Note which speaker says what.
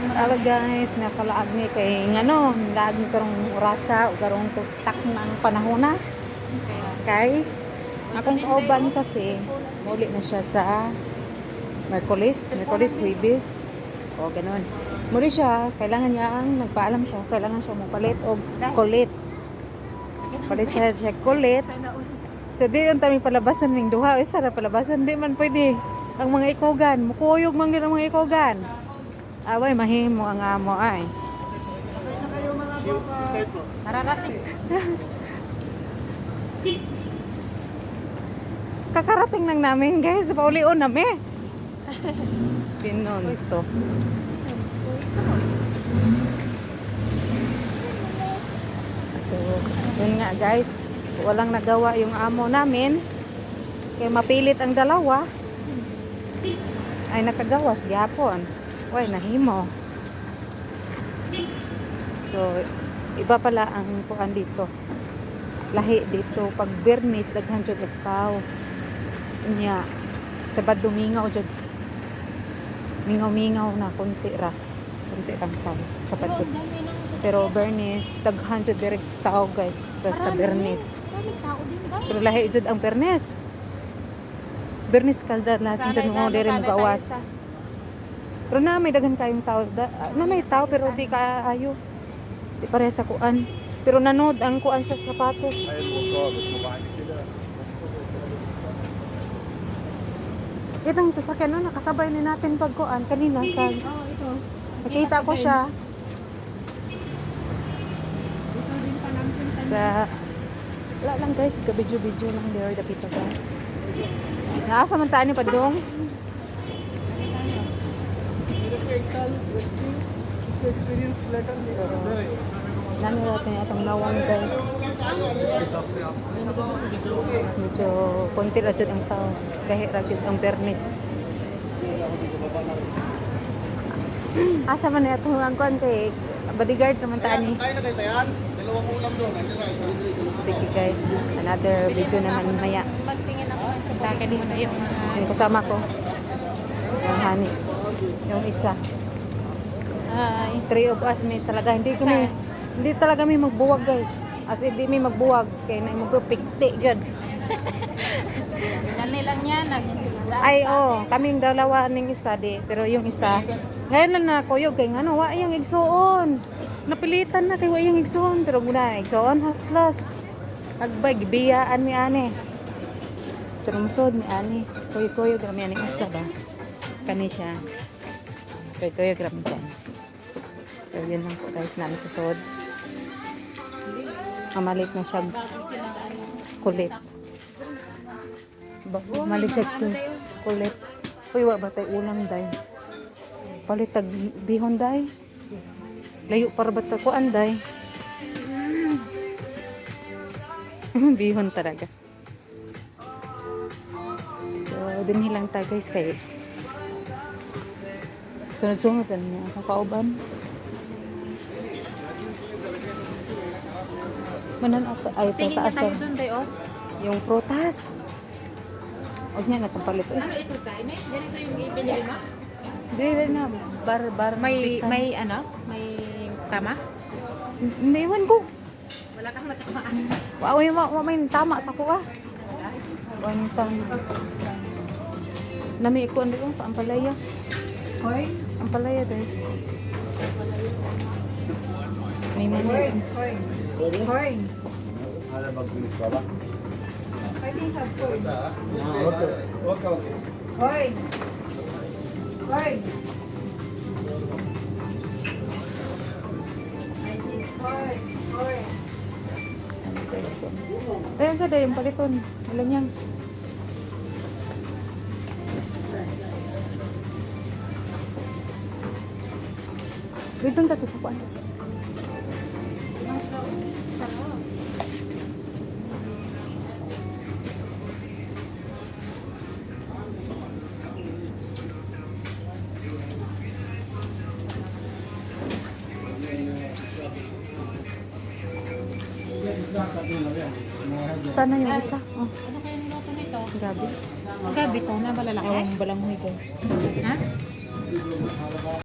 Speaker 1: Ala guys, nakalaag mi kay ngano, laag mi karong orasa o karong tuktak ng panahon na. Kay akong kauban kasi muli na siya sa Merkulis, Huwebes. O ganun. Muli siya, kailangan niya ang nagpaalam siya, kailangan siya magpalit og kulit. Palit siya kulit. So di yung taming palabasan ning duha, isa ra palabasan di man pwede. Ang mga ikogan, mukuyog man gyud ang mga ikogan. Away mahimo ang amo ay.
Speaker 2: Mararating.
Speaker 1: Kakarating lang namin guys, paulion na me. Pinon to. So, yun nga guys, walang nagawa yung amo namin. Kaya mapilit ang dalawa. Ay nakagawas gyapon. Uy, nahimo. So, iba pala ang kuan dito. Lahi dito. Pag Bernis, daghan jud og tao. Nya, Sabado mingaw jud. Mingaw-mingaw na, konti ra. Konti ang tao. Sabado. Pero Bernis, daghan jud direct tao guys. Basta Bernis. Pero lahi jud ang Bernis. Bernis kadalasan jud mo diri mo gawas. Pero na may daghan kayong tao. Na may tao pero di kaayo. Di pareha sa kuan. Pero nanood ang kuan sa sapatos. Itong sasakyan no, nakasabay na natin pag kuan kanina sa nakita ko siya sa wala lang guys, ka-video lang there dapita guys. Naasa man taan ni padong. So, nami natin atong nawang guys. Medyo konti ra jud ang tao. Dahil ra jud ang Bernis. Asa man atong ang kuan kay bodyguard naman taan ni.
Speaker 2: Tayo na kay Tayan. Dalawang ulam doon.
Speaker 1: Sige guys, another video naman maya.
Speaker 3: Magtingin ako. Takin mo na yung
Speaker 1: Yung kasama ko. Yung honey. Yung isa.
Speaker 3: Hi.
Speaker 1: 3 of us may talaga hindi talaga may magbuwag guys. As in di may magbuwag kay na magpipikti gyud.
Speaker 3: Dali lang yan.
Speaker 1: Ay kaming dalawa ning isa di, pero yung isa ngayon lang na kuyog kay ngano wa yang igsuon. Napilitan na kay wa yang igsuon pero muna igsuon haslas. Agbay gibiyaan mi ani. Pero musod mi ani. Kuyog rami ani usa ba. Kani siya. Kuyog rami dyan. So yun lang po guys namin sa sod. Mamalit na siya kulit. Malit siya kulit. Uy, wa ba tayo ulam day? Palit tag bihon day? Layo para ba tayo kuan day? Bihon talaga. So, dinhi lang tayo guys kay sunod-sunod na niya akong kauban. Manan ako ay
Speaker 3: Tingin
Speaker 1: taas
Speaker 3: ka tayo
Speaker 1: lang.
Speaker 3: dun tayo.
Speaker 1: Yung prutas. Huwag niya natong palit.
Speaker 3: Ano ito tayo? Ganito yung ibili mo?
Speaker 1: Dili na bar
Speaker 3: May
Speaker 1: bitan.
Speaker 3: may tama?
Speaker 1: Hindi ewan ko.
Speaker 3: Wala kang matamaan.
Speaker 1: Wa may tama sa ko ah. Wang tama. Nami ko ando ang palaya.
Speaker 2: Hoy.
Speaker 1: Ang palaya dai. May mani.
Speaker 2: Hoy. Hoy.
Speaker 4: Ada bagbilis ka ba?
Speaker 2: I think have food.
Speaker 4: Okay.
Speaker 2: Hoy. Hoy. Hoy. Hoy.
Speaker 1: Ayun sa day yung paliton. Alam niya. Dito na to sa kuan. Sana yung isa. Oh,
Speaker 3: Ano kaya niluto nito?
Speaker 1: grabe.
Speaker 3: Gabi to na malalaki.
Speaker 1: Awang balanghoy guys.
Speaker 3: Ha?